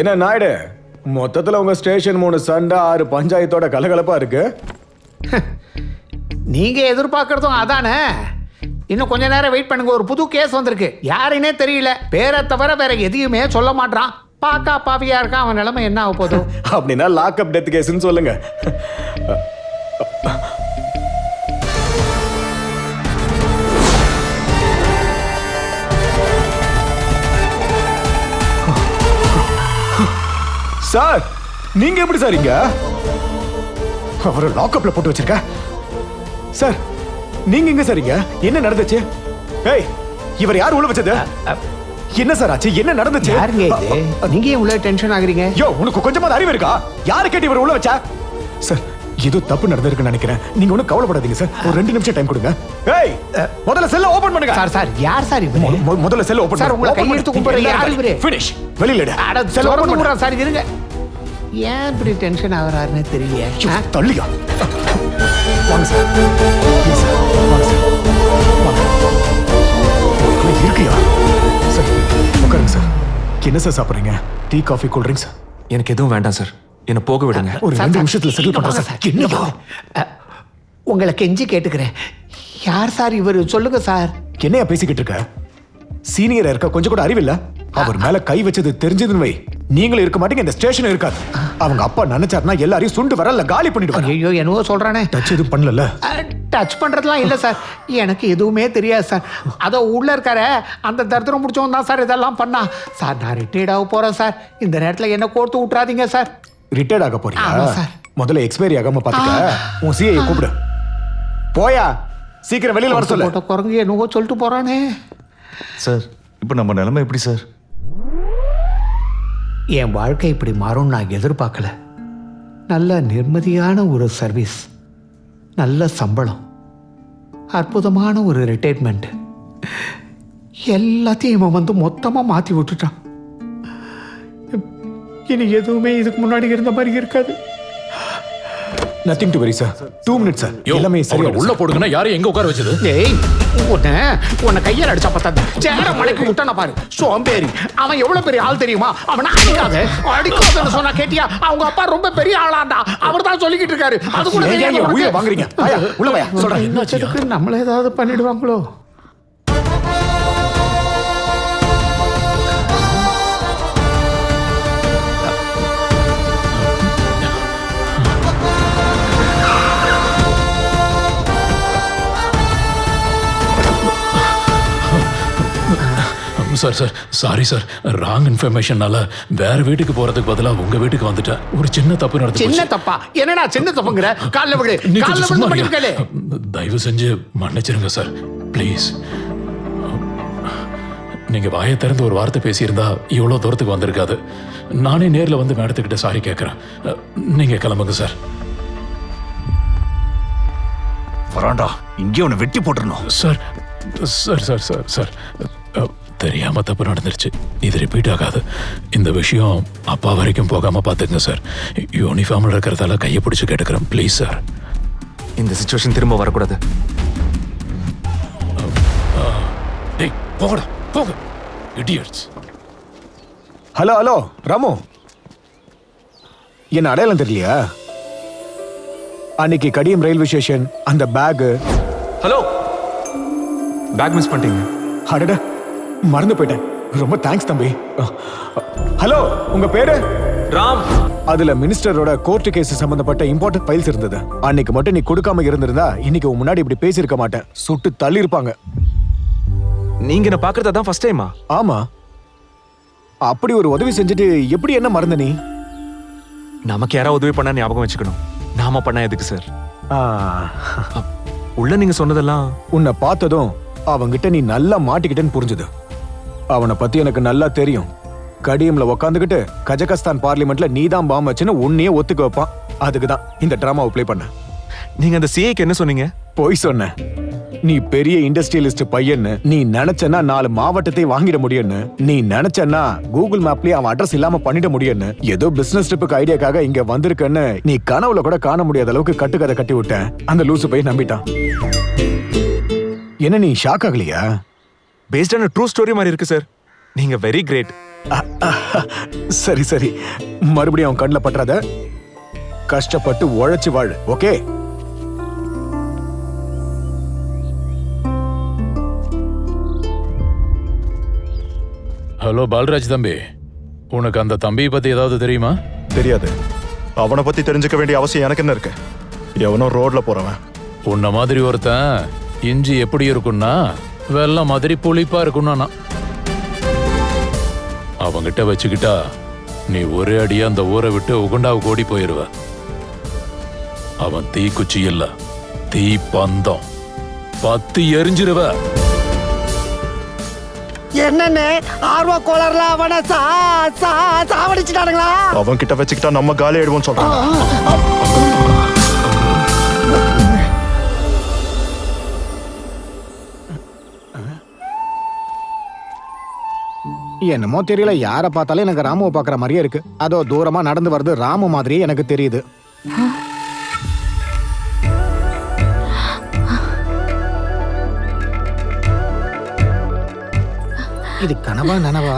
என்ன நாயுடு, மொத்தத்துல உங்க ஸ்டேஷன் 3 சண்டை 6 பஞ்சாயத்தோட கலகலப்பா இருக்கு. நீங்க எதிர்பார்க்கறதும் அதானே. இன்னும் கொஞ்ச நேரம் வெயிட் பண்ணுங்க, ஒரு புது கேஸ் வந்திருக்கு. யாருன்னே தெரியல, பேரை தவிர வேற எதையுமே சொல்ல மாட்டான். பாக்கா பாவியா இருக்கான், அவன் நிலைமை என்ன ஆக போதும்? அப்படின்னா லாக்அப் டெத் கேஸ்ன்னு சொல்லுங்க. சார், நீங்க எப்படி சார் இங்க? அவரை லாக்அப்ல போட்டு வச்சிருக்க. சார், நீங்க எங்க சார்? இங்க என்ன நடந்துச்சு? ஏய், இவர் யார் உள்ள வச்சது? என்ன சார் ஆச்சு? என்ன நடந்துச்சு? யாருங்க இது? நீங்க ஏன் உள்ள டென்ஷன் ஆகுறீங்க? யோ, உனக்கு கொஞ்சமாவது அறிவு இருக்கா? யாரை கேட்டு இவர் உள்ள வச்சா? சார், ஏதோ தப்பு நடந்திருக்குன்னு நினைக்கிறேன். நீங்க ஒன்றும் கவலைப்படாதீங்க சார். ஒரு 2 நிமிஷம் டைம் கொடுங்க. ஏய், முதல்ல செல்ல ஓபன் பண்ணுங்க. சார் யார் சார் இவரு? முதல்ல செல்ல ஓபன் சார், உங்களை கையெடுத்து கும்பிடுற யார் இவரு? ஃபினிஷ். வெளியில எடு. செல்ல ஓபன் பண்ணுங்க சார். இருங்க, ஏன் இப்படி டென்ஷன் ஆகுறாருன்னு தெரியல. தள்ளியா? வாங்க சார். Please sir. வாங்க சார். வாங்க. இருக்கியா? சார், உட்காருங்க சார். என்ன சார் சாப்பிடுறீங்க? Tea, coffee, cool drinks? எனக்கு எதுவும் வேண்டாம் சார். என்ன போக விடுங்க. ஒரு 2 நிமிஷத்துல செட்டில் பண்றேன் சார். என்னவா? உங்களை கெஞ்சி கேட்டுக்கிறேன். யார் சார் இவரு? சொல்லுங்க சார். என்னையா பேசிக்கிட்டு இருக்க? சீனியரா இருக்க கொஞ்சம் கூட அறிவில்ல? அவர் மேல கை வச்சது தெரிஞ்சதுன்னு வை, நீங்களும் இருக்க மாட்டீங்க, இந்த ஸ்டேஷன் இருக்காது. அவங்க அப்பா நினைச்சாருன்னா எல்லாரையும் சுண்டு வரல காலி பண்ணிடுவாங்க. ஐயோ, என்னவோ சொல்றானே. டச் எதுவும் பண்ணல? டச் பண்றதுலாம் இல்ல சார். எனக்கு எதுவுமே தெரியாது சார். அதோ உள்ள இருக்கார அந்த தரித்திரம் முடிச்சவன் தான் சார் இதெல்லாம் பண்ணா. சார், நான் ரிட்டையர்ட் ஆக போறேன் சார். இந்த நேரத்துல என்ன கோர்த்து விட்டுறாதீங்க சார். ரிட்டையர்ட் ஆக போறியா? ஆமா சார். முதல்ல எக்ஸ்பைரி ஆகாம பாத்துக்க. உன் சிஐ கூப்பிடு. போயா, சீக்கிரம் வெளியில வர சொல்லு. குரங்கு என்னவோ சொல்லிட்டு போறானே. சார், இப்போ நம்ம நிலைமை எப்படி சார்? என் வாழ்க்கை இப்படி மாறும் நான் எதிர்பார்க்கல. நல்ல நிம்மதியான ஒரு சர்வீஸ், நல்ல சம்பளம், அற்புதமான ஒரு ரிட்டையர்மெண்ட், எல்லாத்தையும் இவன் வந்து மொத்தமா மாத்தி விட்டுட்டான். இனி எதுவுமே இதுக்கு முன்னாடி இருந்த மாதிரி இருக்காது. Nothing to very sir. 2 minutes sir. எல்லாமே சரியா உள்ள போடுங்கன்னா யாரும் எங்க உட்கார வச்சது? ஏய், உன்னை கையால் அடிச்சா பத்தாது, சேர மலைக்கு விட்டான பாரு சோம்பேறி. அவன் எவ்வளவு பெரிய ஆள் தெரியுமா? அவனை அடிக்காதுன்னு சொன்னா கேட்டியா? அவங்க அப்பா ரொம்ப பெரிய ஆளாண்டா. அவர் தான் சொல்லிக்கிட்டு இருக்காரு. அது கூட உயிரை வாங்குறீங்க. உள்ள வாயா சொல்றேன். நம்மள ஏதாவது பண்ணிடுவாங்களோ? Sir sir, sorry sir. Wrong இன்ஃபர்மேஷனால வேற வீட்டுக்கு போறதுக்கு பதிலா உங்க வீட்டுக்கு வந்துட்டேன். ஒரு சின்ன தப்பு நடந்து. சின்ன தப்பா? என்னடா சின்ன தப்புங்கற? கால்ல விடு, கால்ல விடு பண்ணிருக்கலே. தயவு செஞ்சு மன்னிச்சிருங்க சார், ப்ளீஸ். நீங்க வாயை திறந்து ஒரு வார்த்தை பேசியிருந்தா இவ்வளோ தூரத்துக்கு வந்திருக்காது. நானே நேரில் வந்து மேடத்துக்கிட்ட சாரி கேட்குறேன். நீங்க கிளம்புங்க சார். வராண்டா, இங்கே உன்னை வெட்டி போட்டுறணும். Sir sir sir sir sir, தெரியாம தப்பு நடந்துருச்சு. இது ரிப்பீட் ஆகாது. இந்த விஷயம் அப்பா வரைக்கும் போகாம பாத்துங்க சார். யூனிஃபார்ம்ல இருக்கிறதால கையை பிடிச்சு கேட்டுக்கிறேன், ப்ளீஸ் சார். இந்த சிச்சுவேஷன் திரும்ப வரக்கூடாது. டேய், போகடா போக, இடியட்ஸ். ஹலோ ஹலோ ராமு, என்ன அடையாளம் தெரியலையா? அன்னைக்கு கடியம் ரயில்வே ஸ்டேஷன் அந்த பேக். ஹலோ, பேக் மிஸ் பண்ணிட்டீங்க. அடட, மறந்து போயிட்டேன். ரொம்ப தேங்க்ஸ் தம்பி. ஹலோ, உங்க பேரு? ராம். அதுல மினிஸ்டரோட கோர்ட் கேஸ் சம்பந்தப்பட்ட இம்பார்ட்டன்ட் ஃபைல்ஸ் இருந்தது. அன்னைக்கு மட்டும் நீ கொடுக்காம இருந்திருந்தா இன்னைக்கு உன் முன்னாடி இப்படி பேசியிருக்க மாட்டேன். சுட்டு தள்ளி இருப்பாங்க. நீங்க என்ன பாக்குறதா தான் ஃபர்ஸ்ட் டைமா? ஆமா. அப்படி ஒரு உதவி செஞ்சுட்டு எப்படி என்ன மறந்த நீ? நமக்கு யாராவது உதவி பண்ணா ஞாபகம் வச்சுக்கணும். நாம பண்ணா எதுக்கு சார்? உள்ள நீங்க சொன்னதெல்லாம் உன்னை பார்த்ததும் அவங்கிட்ட நீ நல்லா மாட்டிக்கிட்டேன்னு புரிஞ்சுது. அவனை பத்தி எனக்கு நல்லா தெரியும். கடியம்ல உக்காந்துக்கிட்டு கஜகஸ்தான் பார்லிமெண்ட்ல நீதான் பாம் வச்சுன்னு உன்னையே ஒத்துக்க வைப்பான். அதுக்குதான் இந்த டிராமாவை பிளே பண்ண. நீங்க அந்த சிஏக்கு என்ன சொன்னீங்க? போய் சொன்ன. நீ பெரிய இண்டஸ்ட்ரியலிஸ்ட் பையன்னு, நீ நினைச்சனா 4 மாவட்டத்தை வாங்கிட முடியும்னு, நீ நினைச்சனா கூகுள் மேப்லயே அவன் அட்ரஸ் இல்லாம பண்ணிட முடியும்னு, ஏதோ பிசினஸ் ட்ரிப்புக்கு ஐடியாக்காக இங்க வந்திருக்கன்னு நீ கனவுல கூட காண முடியாத அளவுக்கு கட்டுக்கதை கட்டி விட்ட. அந்த லூசு போய் நம்பிட்டான். என்ன நீ ஷாக் ஆகலையா? பேஸ்ட் ஆன் ட்ரூ ஸ்டோரி மாதிரி இருக்கு சார். நீங்க வெரி கிரேட். சரி சரி, மறுபடியும் அவன் கண்ணில் பற்றாத. கஷ்டப்பட்டு உழைச்சு வாழு, ஓகே? ஹலோ பால்ராஜ் தம்பி, உனக்கு அந்த தம்பியை பத்தி ஏதாவது தெரியுமா? தெரியாது. அவனை பத்தி தெரிஞ்சுக்க வேண்டிய அவசியம் எனக்கு என்ன இருக்கு? எவனோ ரோட்ல போறவன். உன்ன மாதிரி ஒருத்தன் இஞ்சி எப்படி இருக்கும்னா வெள்ளம் மாதிரி புளிப்பா இருக்கும்னா அவங்கிட்ட வச்சுக்கிட்டா நீ ஒரே அடியா அந்த ஊரை விட்டு உகுண்டாவுக்கு ஓடி போயிருவ. அவன் தீக்குச்சி இல்ல, தீ பந்தம், பத்தி எரிஞ்சிருவ. என்னன்னு ஆர்வ கோளர்ல அவனை சாவடிச்சுட்டானுங்களா? அவன் கிட்ட வச்சுக்கிட்டா நம்ம காலி ஆயிடுவோம் சொல்றான். என்னமோ தெரியல, யாரை பார்த்தாலும் எனக்கு ராமுவை பார்க்குற மாதிரியே இருக்கு. அதோ தூரமா நடந்து வருது ராமு மாதிரியே எனக்கு தெரியுது. இது கனவா நனவா?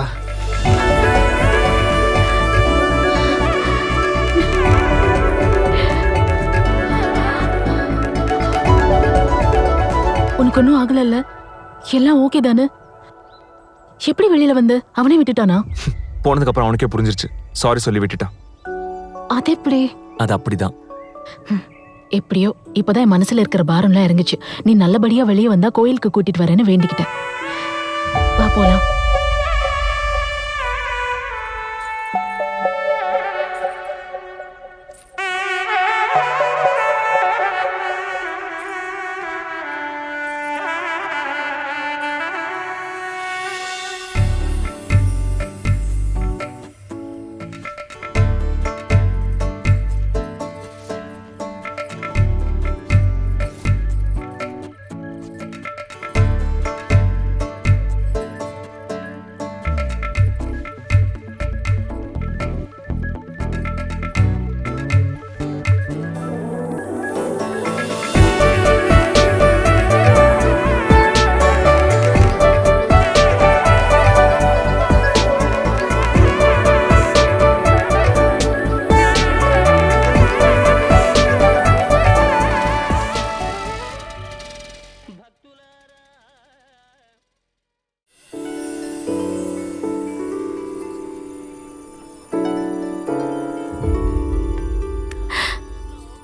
உனக்கு ஒன்னும் ஆகல? எல்லாம் ஓகே தானே? எப்படி வெளியில வந்து அவனே விட்டுட்டானா? போனதுக்கு அப்புறம் அவனுக்கே புரிஞ்சிருச்சு, சாரி சொல்லி விட்டுட்டான். அது எப்படி? அது அப்படிதான். எப்படியோ இப்பதான் என் மனசுல இருக்கிற பாரம்லாம் இறங்குச்சு. நீ நல்லபடியா வெளியே வந்தா கோயிலுக்கு கூட்டிட்டு வரேன்னு வேண்டிக்கிட்டேன். வா போலாம்.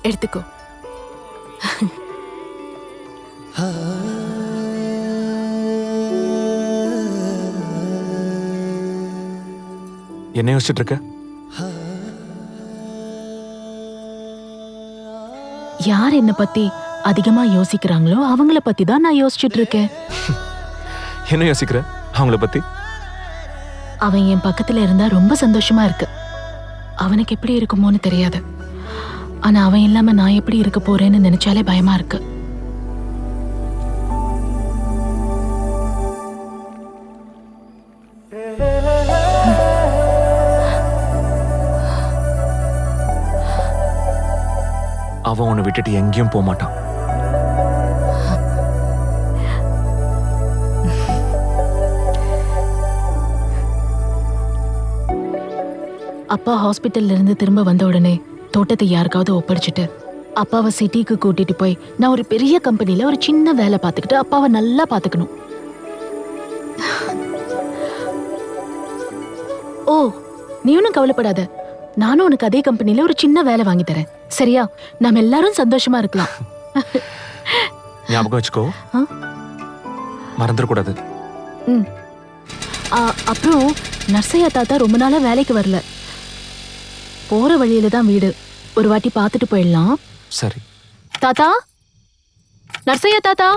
எடுத்துக்கோ. என்ன யோசிச்சுட்டு இருக்க? யார் என்ன பத்தி அதிகமா யோசிக்கிறாங்களோ அவங்கள பத்தி தான் நான் யோசிச்சுட்டு இருக்கேன். என்ன யோசிக்கிற அவங்கள பத்தி? அவன் என் பக்கத்துல இருந்தா ரொம்ப சந்தோஷமா இருக்கு. அவனுக்கு எப்படி இருக்குமோன்னு தெரியாது. ஆனா அவன் இல்லாம நான் எப்படி இருக்க போறேன்னு நினைச்சாலே பயமா இருக்கு. அவன் உன்னை விட்டுட்டு எங்கேயும் போக மாட்டான். அப்பா ஹாஸ்பிட்டல்ல இருந்து திரும்ப வந்த உடனே தோட்டத்தை யாருக்காவது ஒப்படைச்சிட்டு அப்பாவை சிட்டிக்கு கூட்டிட்டு போய் நான் ஒரு பெரிய கம்பெனில ஒரு சின்ன வேலை பார்த்துக்கிட்டு அப்பாவை நல்லா பார்த்துக்கணும். ஓ, நீ ஒன்னும் கவலைப்படாத. நானும் உனக்கு அதே கம்பெனில ஒரு சின்ன வேலை வாங்கி தரேன். சரியா? நாம எல்லாரும் சந்தோஷமா இருக்கலாம். ஞாபகம் வச்சுக்கோ, மறந்துடக்கூடாது. அப்புறம் நர்சையா தாத்தா ரொம்ப நாளா வேலைக்கு வரல. போற வழியில தான் வீடு. ஒரு வாட்டி பார்த்துட்டு போயிடலாம். சரி. தாத்தா, நர்சையா தாத்தா.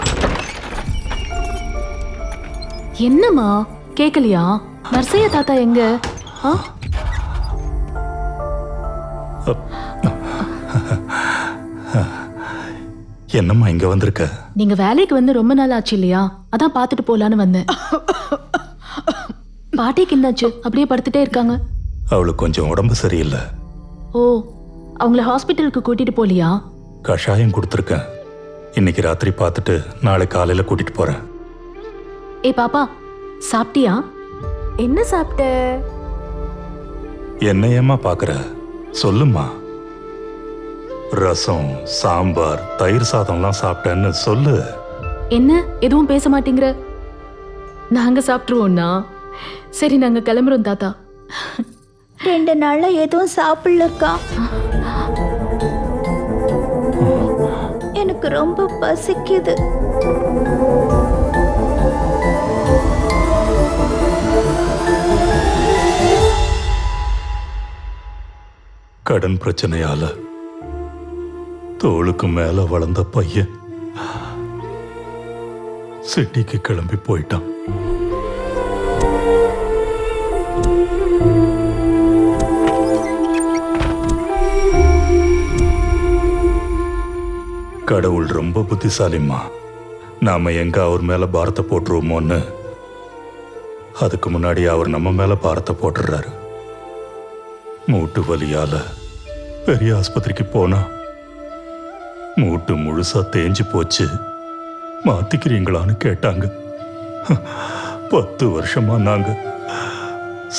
என்னம்மா கேக்கலையா? நர்சையா தாத்தா எங்க? என்னம்மா இங்க வந்திருக்க? நீங்க வேலைக்கு வந்து ரொம்ப நாள் ஆச்சு இல்லையா? அதான் பார்த்துட்டு போலான்னு வந்தேன். பாட்டிக்கு என்னாச்சு? அப்படியே படுத்துட்டே இருக்காங்க. அவளுக்கு கொஞ்சம் உடம்பு சரியில்லை. ஓ, அவங்கள ஹாஸ்பிட்டலுக்கு கூட்டிட்டு போலியா? கஷாயம் கொடுத்துருக்கேன். இன்னைக்கு ராத்திரி பார்த்துட்டு நாளை காலையில கூட்டிட்டு போறேன். ஏ பாப்பா, சாப்பிட்டியா? என்ன சாப்பிட்ட? என்ன ஏம்மா பாக்குற? சொல்லுமா. ரசம், சாம்பார், தயிர் சாதம்லாம் சாப்பிட்டேன்னு சொல்லு. என்ன எதுவும் பேச மாட்டேங்கிற? நாங்க சாப்பிட்டுருவோம்னா சரி, நாங்க கிளம்புறோம் தாத்தா. 2 நாளா எதுவும் சாப்பிடலக்கா. எனக்கு ரொம்ப பசிக்குது. கடன் பிரச்சனையால தோளுக்கு மேல வளர்ந்த பையன் சிட்டிக்கு கிளம்பி போயிட்டான். கடவுள் ரொம்ப புத்திசாலிம்மா. நாம எங்க அவர் மேல பாரத்தை போட்டுருவோமோன்னு அதுக்கு முன்னாடி அவர் நம்ம மேல பாரத்தை போட்டுறாரு. மூட்டு வலியால பெரிய ஆஸ்பத்திரிக்கு போனா மூட்டு முழுசா தேஞ்சு போச்சு, மாத்திக்கிறீங்களான்னு கேட்டாங்க. 10 வருஷமா நாங்க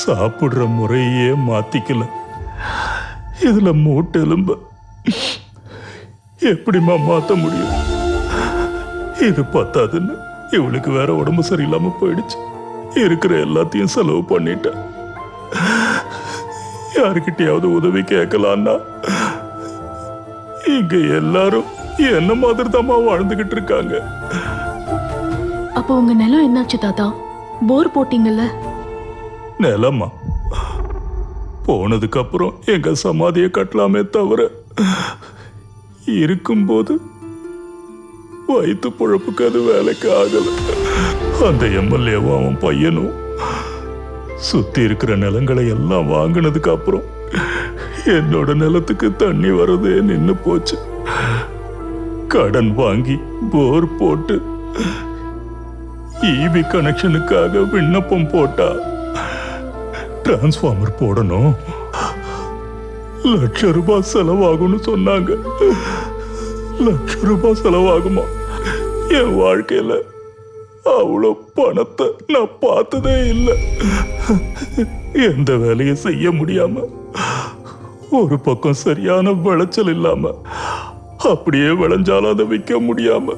சாப்பிடுற முறையே மாத்திக்கல. இதுல மூட்டு எலும்பு எப்படிமா மாத்த முடியும்? இது பத்தாதுன்னு இவளுக்கு வேற உடம்பு சரியில்லாம போயிடுச்சு. இருக்கிற எல்லாத்தையும் செலவு பண்ணிட்டேன். யாருக்கிட்டையாவது உதவி கேட்கலான்னா இங்க எல்லாரும் என்ன மாதிரி தாமா வாழ்ந்துகிட்டு இருக்காங்க. அப்போ உங்க நிலம் என்னாச்சு தாத்தா? போர் போட்டீங்கல்ல? நிலமா போனதுக்கு அப்புறம் எங்க சமாதியை கட்டலாமே தவிர இருக்கும்போது வயிற்று பொழப்புக்கு அது வேலைக்கு ஆகல. அந்த எம்எல்ஏவும் அவன் பையனும் சுத்தி இருக்கிற நிலங்களை எல்லாம் வாங்கினதுக்கு அப்புறம் என்னோட நிலத்துக்கு தண்ணி வரதே நின்னு போச்சு. கடன் வாங்கி போர் போட்டு ஈபி கனெக்ஷனுக்காக விண்ணப்பம் போட்டா டிரான்ஸ்ஃபார்மர் போடணும், ₹1,00,000 செலவாகும்னு சொன்னாங்க. ₹1,00,000 செலவாகுமா? என் வாழ்க்கையில அவ்வளோ பணத்தை நான் பார்த்ததே இல்லை. எந்த வேலையும் செய்ய முடியாம, ஒரு பக்கம் சரியான விளைச்சல் இல்லாம, அப்படியே விளைஞ்சாலும் அதை விற்க முடியாம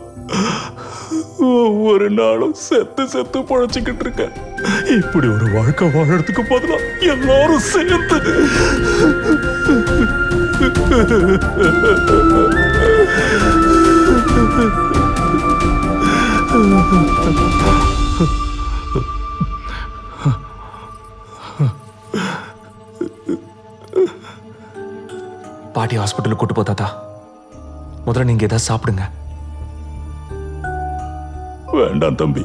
ஒவ்வொரு நாளும் செத்து செத்து பழச்சிக்கிட்டு இருக்கேன். இப்படி ஒரு வாழ்க்கை வாழறதுக்கு பதிலா எல்லாரும் சேர்ந்து பாட்டி ஹாஸ்பிட்டலுக்கு கூட்டு போ தாத்தா. முதல்ல நீங்க ஏதாவது சாப்பிடுங்க. வேண்டாம் தம்பி,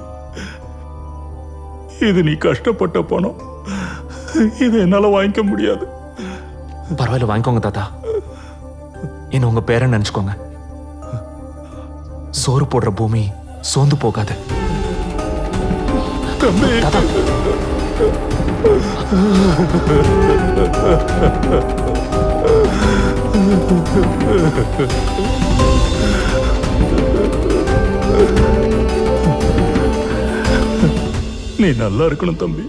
இது நீ கஷ்டப்பட்ட பணம். இது என்னால வாங்கிக்க முடியாது. பரவாயில்ல, வாங்கிக்கோங்க தாத்தா. என்ன உங்க பேரன் நினைச்சுக்கோங்க. சோறு போடுற பூமி சோர்ந்து போகாது. தம்பி, தாத்தா, நீ நல்லா இருக்கணும் தம்பி.